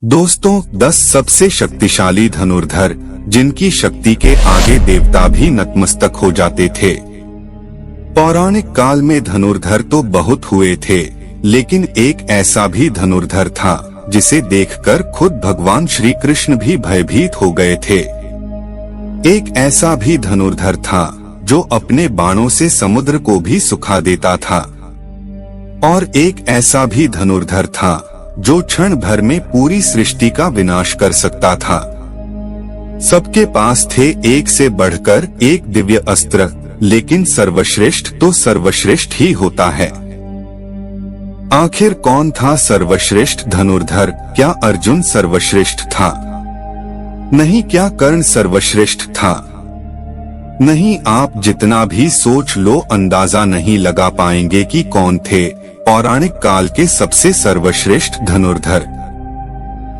दोस्तों, 10 सबसे शक्तिशाली धनुर्धर जिनकी शक्ति के आगे देवता भी नतमस्तक हो जाते थे। पौराणिक काल में धनुर्धर तो बहुत हुए थे, लेकिन एक ऐसा भी धनुर्धर था जिसे देखकर खुद भगवान श्री कृष्ण भी भयभीत हो गए थे। एक ऐसा भी धनुर्धर था जो अपने बाणों से समुद्र को भी सुखा देता था, और एक ऐसा भी धनुर्धर था जो क्षण भर में पूरी सृष्टि का विनाश कर सकता था। सबके पास थे एक से बढ़कर एक दिव्य अस्त्र, लेकिन सर्वश्रेष्ठ तो सर्वश्रेष्ठ ही होता है। आखिर कौन था सर्वश्रेष्ठ धनुर्धर? क्या अर्जुन सर्वश्रेष्ठ था? नहीं। क्या कर्ण सर्वश्रेष्ठ था? नहीं। आप जितना भी सोच लो, अंदाजा नहीं लगा पाएंगे कि कौन थे पौराणिक काल के सबसे सर्वश्रेष्ठ धनुर्धर।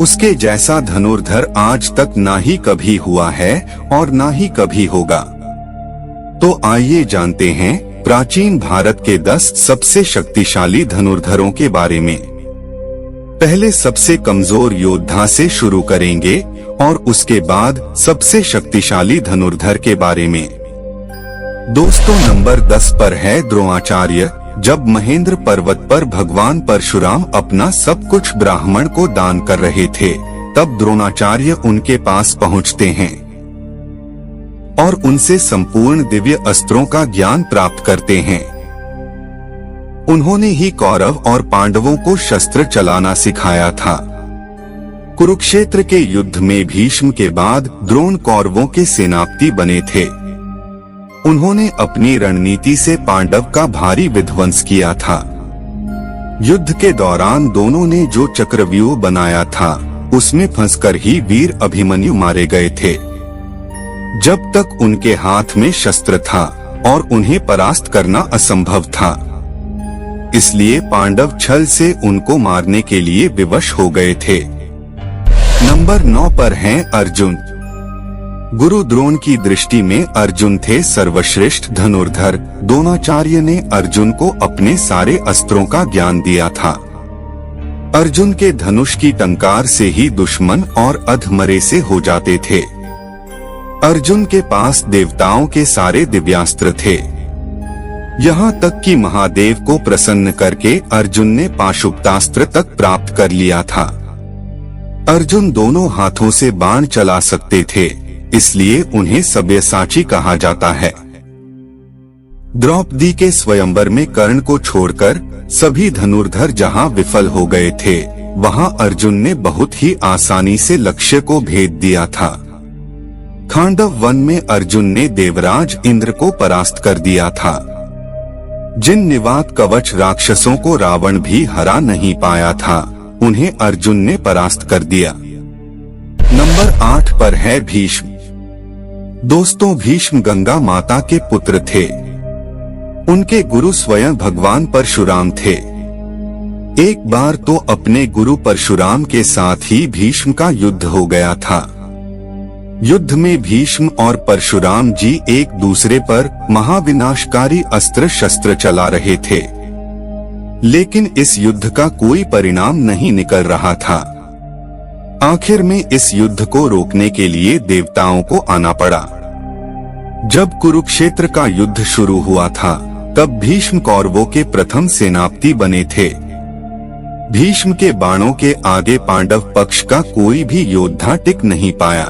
उसके जैसा धनुर्धर आज तक ना ही कभी हुआ है और ना ही कभी होगा। तो आइए जानते हैं प्राचीन भारत के 10 सबसे शक्तिशाली धनुर्धरों के बारे में। पहले सबसे कमजोर योद्धा से शुरू करेंगे और उसके बाद सबसे शक्तिशाली धनुर्धर के बारे में। दोस्तों, नंबर 10 पर है द्रोणाचार्य। जब महेंद्र पर्वत पर भगवान परशुराम अपना सब कुछ ब्राह्मण को दान कर रहे थे, तब द्रोणाचार्य उनके पास पहुंचते हैं और उनसे संपूर्ण दिव्य अस्त्रों का ज्ञान प्राप्त करते हैं। उन्होंने ही कौरव और पांडवों को शस्त्र चलाना सिखाया था। कुरुक्षेत्र के युद्ध में भीष्म के बाद द्रोण कौरवों के सेनापति बने थे। उन्होंने अपनी रणनीति से पांडव का भारी विध्वंस किया था। युद्ध के दौरान दोनों ने जो चक्रव्यूह बनाया था, उसमें फंसकर ही वीर अभिमन्यु मारे गए थे। जब तक उनके हाथ में शस्त्र था और उन्हें परास्त करना असंभव था, इसलिए पांडव छल से उनको मारने के लिए विवश हो गए थे। नंबर 9 पर हैं अर्जुन। गुरु द्रोण की दृष्टि में अर्जुन थे सर्वश्रेष्ठ धनुर्धर। द्रोणाचार्य ने अर्जुन को अपने सारे अस्त्रों का ज्ञान दिया था। अर्जुन के धनुष की टंकार से ही दुश्मन और अधमरे से हो जाते थे। अर्जुन के पास देवताओं के सारे दिव्यास्त्र थे। यहाँ तक कि महादेव को प्रसन्न करके अर्जुन ने पाशुपतास्त्र तक प्राप्त कर लिया था। अर्जुन दोनों हाथों से बाण चला सकते थे, इसलिए उन्हें सब्यसाची कहा जाता है। द्रौपदी के स्वयंवर में कर्ण को छोड़कर सभी धनुर्धर जहां विफल हो गए थे, वहां अर्जुन ने बहुत ही आसानी से लक्ष्य को भेद दिया था। खांडव वन में अर्जुन ने देवराज इंद्र को परास्त कर दिया था। जिन निवात कवच राक्षसों को रावण भी हरा नहीं पाया था, उन्हें अर्जुन ने परास्त कर दिया। नंबर 8 पर है भीष्म। दोस्तों, भीष्म गंगा माता के पुत्र थे। उनके गुरु स्वयं भगवान परशुराम थे। एक बार तो अपने गुरु परशुराम के साथ ही भीष्म का युद्ध हो गया था। युद्ध में भीष्म और परशुराम जी एक दूसरे पर महाविनाशकारी अस्त्र शस्त्र चला रहे थे, लेकिन इस युद्ध का कोई परिणाम नहीं निकल रहा था। आखिर में इस युद्ध को रोकने के लिए देवताओं को आना पड़ा। जब कुरुक्षेत्र का युद्ध शुरू हुआ था, तब भीष्म कौरवों के प्रथम सेनापति बने थे। भीष्म के बाणों के आगे पांडव पक्ष का कोई भी योद्धा टिक नहीं पाया।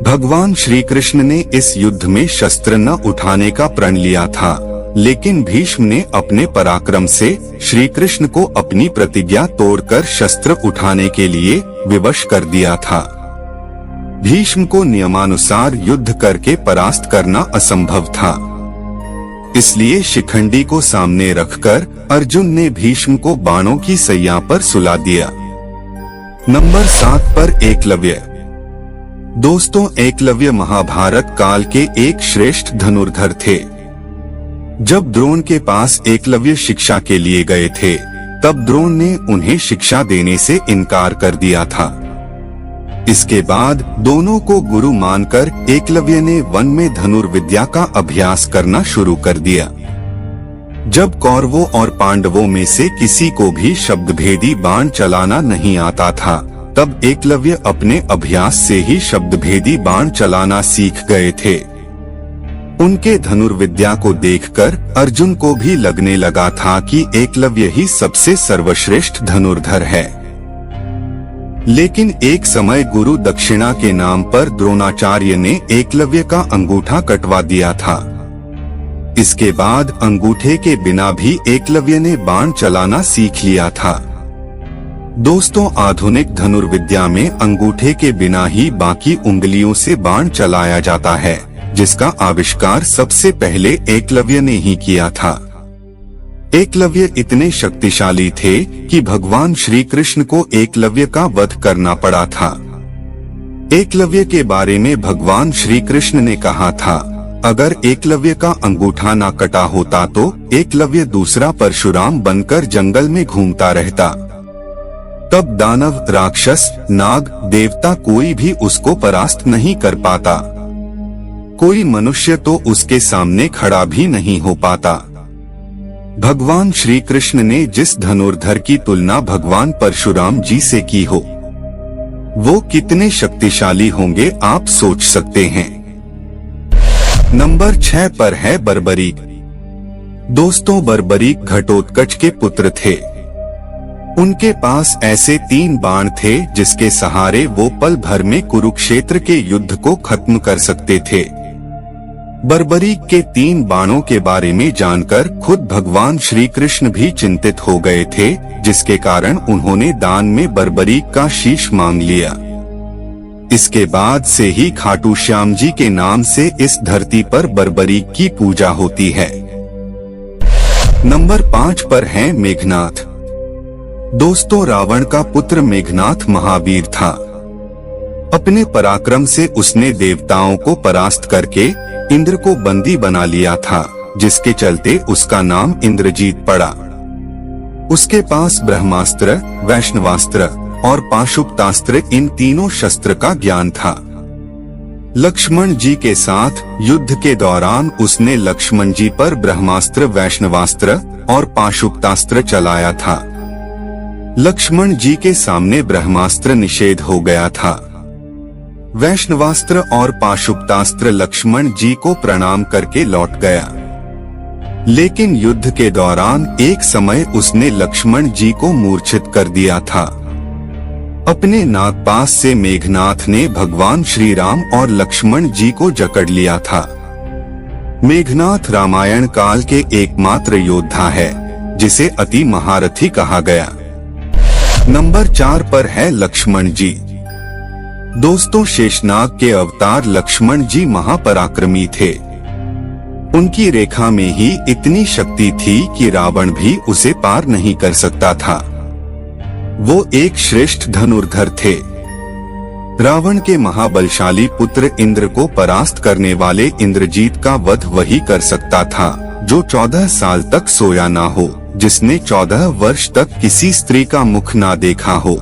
भगवान श्री कृष्ण ने इस युद्ध में शस्त्र न उठाने का प्रण लिया था, लेकिन भीष्म ने अपने पराक्रम से श्री कृष्ण को अपनी प्रतिज्ञा तोड़कर शस्त्र उठाने के लिए विवश कर दिया था। भीष्म को नियमानुसार युद्ध करके परास्त करना असंभव था, इसलिए शिखंडी को सामने रखकर अर्जुन ने भीष्म को बाणों की सैया पर सुला दिया। नंबर 7 पर एकलव्य। दोस्तों, एकलव्य महाभारत काल के एक श्रेष्ठ धनुर्धर थे। जब द्रोण के पास एकलव्य शिक्षा के लिए गए थे, तब द्रोण ने उन्हें शिक्षा देने से इनकार कर दिया था। इसके बाद दोनों को गुरु मानकर एकलव्य ने वन में धनुर्विद्या का अभ्यास करना शुरू कर दिया। जब कौरवों और पांडवों में से किसी को भी शब्दभेदी बाण चलाना नहीं आता था, तब एकलव्य अपने अभ्यास से ही शब्दभेदी बाण चलाना सीख गए थे। उनके धनुर्विद्या को देखकर अर्जुन को भी लगने लगा था कि एकलव्य ही सबसे सर्वश्रेष्ठ धनुर्धर है। लेकिन एक समय गुरु दक्षिणा के नाम पर द्रोणाचार्य ने एकलव्य का अंगूठा कटवा दिया था। इसके बाद अंगूठे के बिना भी एकलव्य ने बाण चलाना सीख लिया था। दोस्तों, आधुनिक धनुर्विद्या में अंगूठे के बिना ही बाकी उंगलियों से बाण चलाया जाता है, जिसका आविष्कार सबसे पहले एकलव्य ने ही किया था। एकलव्य इतने शक्तिशाली थे कि भगवान श्री कृष्ण को एकलव्य का वध करना पड़ा था। एकलव्य के बारे में भगवान श्री कृष्ण ने कहा था, अगर एकलव्य का अंगूठा ना कटा होता तो एकलव्य दूसरा परशुराम बनकर जंगल में घूमता रहता। तब दानव, राक्षस, नाग, देवता कोई भी उसको परास्त नहीं कर पाता। कोई मनुष्य तो उसके सामने खड़ा भी नहीं हो पाता। भगवान श्री कृष्ण ने जिस धनुर्धर की तुलना भगवान परशुराम जी से की हो, वो कितने शक्तिशाली होंगे आप सोच सकते हैं। नंबर 6 पर है बर्बरीक। दोस्तों, बर्बरीक घटोत्कच के पुत्र थे। उनके पास ऐसे 3 बाण थे जिसके सहारे वो पल भर में कुरुक्षेत्र के युद्ध को खत्म कर सकते थे। बर्बरीक के 3 बाणों के बारे में जानकर खुद भगवान श्री कृष्ण भी चिंतित हो गए थे, जिसके कारण उन्होंने दान में बर्बरीक का शीश मांग लिया। इसके बाद से ही खाटू श्याम जी के नाम से इस धरती पर बर्बरीक की पूजा होती है। नंबर 5 पर है मेघनाथ। दोस्तों, रावण का पुत्र मेघनाथ महावीर था। अपने पराक्रम से उसने देवताओं को परास्त करके इंद्र को बंदी बना लिया था, जिसके चलते उसका नाम इंद्रजीत पड़ा। उसके पास ब्रह्मास्त्र, वैष्णवास्त्र और पाशुपतास्त्र, इन तीनों शस्त्र का ज्ञान था। लक्ष्मण जी के साथ युद्ध के दौरान उसने लक्ष्मण जी पर ब्रह्मास्त्र, वैष्णवास्त्र और पाशुपतास्त्र चलाया था। लक्ष्मण जी के सामने ब्रह्मास्त्र निषेध हो गया था। वैष्णवास्त्र और पाशुपतास्त्र लक्ष्मण जी को प्रणाम करके लौट गया। लेकिन युद्ध के दौरान एक समय उसने लक्ष्मण जी को मूर्छित कर दिया था। अपने नागपाश से मेघनाथ ने भगवान श्री राम और लक्ष्मण जी को जकड़ लिया था। मेघनाथ रामायण काल के एकमात्र योद्धा है जिसे अति महारथी कहा गया। नंबर 4 पर है लक्ष्मण जी। दोस्तों, शेषनाग के अवतार लक्ष्मण जी महापराक्रमी थे। उनकी रेखा में ही इतनी शक्ति थी कि रावण भी उसे पार नहीं कर सकता था। वो एक श्रेष्ठ धनुर्धर थे। रावण के महाबलशाली पुत्र इंद्र को परास्त करने वाले इंद्रजीत का वध वही कर सकता था जो 14 साल तक सोया ना हो, जिसने 14 वर्ष तक किसी स्त्री का मुख ना देखा हो,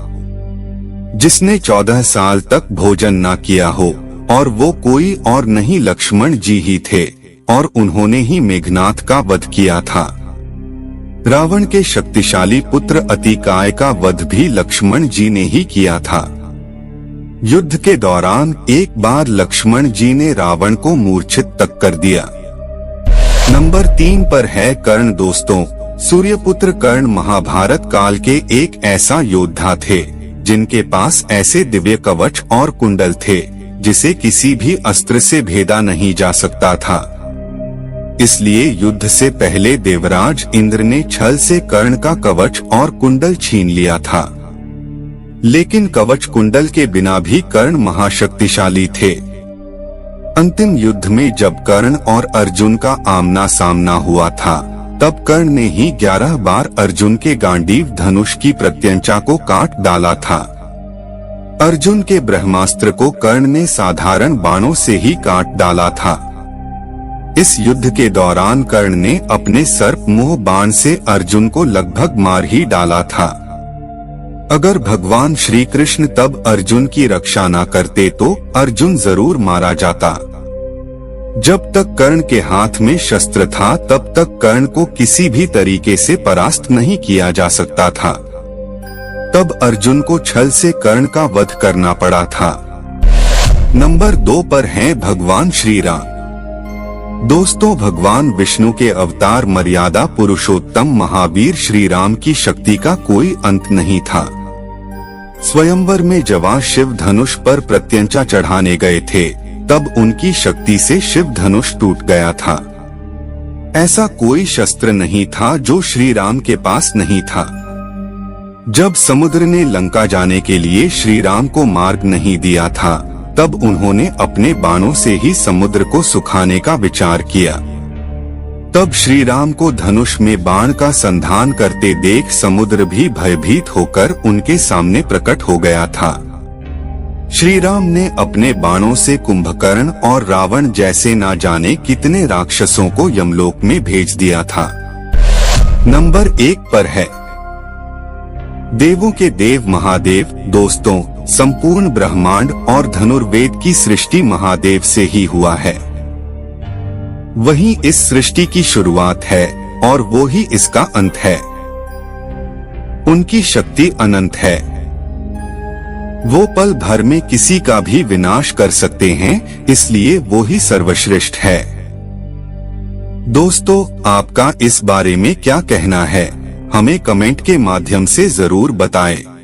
जिसने 14 साल तक भोजन ना किया हो, और वो कोई और नहीं लक्ष्मण जी ही थे, और उन्होंने ही मेघनाथ का वध किया था। रावण के शक्तिशाली पुत्र अतिकाय का वध भी लक्ष्मण जी ने ही किया था। युद्ध के दौरान एक बार लक्ष्मण जी ने रावण को मूर्छित तक कर दिया। नंबर 3 पर है कर्ण। दोस्तों, सूर्यपुत्र कर्ण महाभारत काल के एक ऐसा योद्धा थे जिनके पास ऐसे दिव्य कवच और कुंडल थे जिसे किसी भी अस्त्र से भेदा नहीं जा सकता था। इसलिए युद्ध से पहले देवराज इंद्र ने छल से कर्ण का कवच और कुंडल छीन लिया था। लेकिन कवच कुंडल के बिना भी कर्ण महाशक्तिशाली थे। अंतिम युद्ध में जब कर्ण और अर्जुन का आमना सामना हुआ था, तब कर्ण ने ही 11 बार अर्जुन के गांडीव धनुष की प्रत्यंचा को काट डाला था। अर्जुन के ब्रह्मास्त्र को कर्ण ने साधारण बाणों से ही काट डाला था। इस युद्ध के दौरान कर्ण ने अपने सर्प मोह बाण से अर्जुन को लगभग मार ही डाला था। अगर भगवान श्री कृष्ण तब अर्जुन की रक्षा न करते तो अर्जुन जरूर मारा जाता। जब तक कर्ण के हाथ में शस्त्र था तब तक कर्ण को किसी भी तरीके से परास्त नहीं किया जा सकता था। तब अर्जुन को छल से कर्ण का वध करना पड़ा था। नंबर 2 पर हैं भगवान श्री राम। दोस्तों, भगवान विष्णु के अवतार मर्यादा पुरुषोत्तम महावीर श्री राम की शक्ति का कोई अंत नहीं था। स्वयंवर में जब शिव धनुष पर प्रत्यंचा चढ़ाने गए थे, तब उनकी शक्ति से शिव धनुष टूट गया था। ऐसा कोई शस्त्र नहीं था जो श्री राम के पास नहीं था। जब समुद्र ने लंका जाने के लिए श्री राम को मार्ग नहीं दिया था, तब उन्होंने अपने बाणों से ही समुद्र को सुखाने का विचार किया। तब श्री राम को धनुष में बाण का संधान करते देख समुद्र भी भयभीत होकर उनके सामने प्रकट हो गया था। श्री राम ने अपने बाणों से कुंभकर्ण और रावण जैसे ना जाने कितने राक्षसों को यमलोक में भेज दिया था। नंबर 1 पर है देवों के देव महादेव। दोस्तों, संपूर्ण ब्रह्मांड और धनुर्वेद की सृष्टि महादेव से ही हुआ है। वही इस सृष्टि की शुरुआत है और वो ही इसका अंत है। उनकी शक्ति अनंत है। वो पल भर में किसी का भी विनाश कर सकते हैं, इसलिए वो ही सर्वश्रेष्ठ है। दोस्तों, आपका इस बारे में क्या कहना है? हमें कमेंट के माध्यम से जरूर बताएं।